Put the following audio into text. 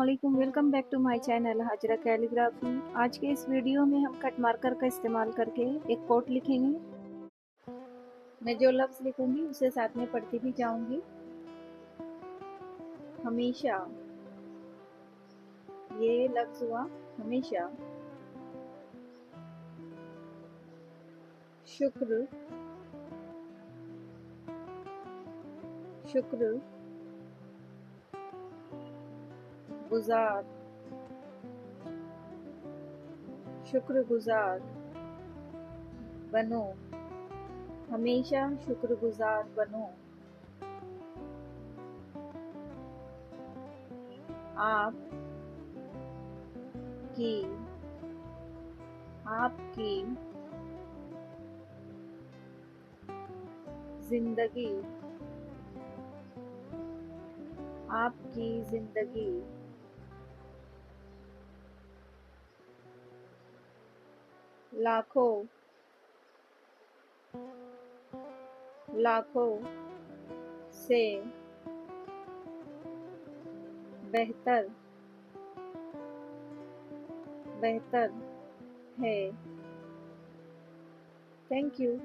अस्सलामुअलैकुम, welcome back to my channel Hajra calligraphy. आज के इस वीडियो में हम कट मार्कर का इस्तेमाल करके एक कोट लिखेंगे। मैं जो लफ्ज़ लिखूंगी उसे साथ में पढ़ती भी जाऊंगी। हमेशा, ये लफ्ज़ हुआ हमेशा। शुक्र, शुक्र गुजार, शुक्रगुजार बनो, हमेशा शुक्रगुजार बनो। आप की, आपकी जिंदगी, आपकी जिंदगी लाखों, लाखों से बेहतर, बेहतर है। Thank you.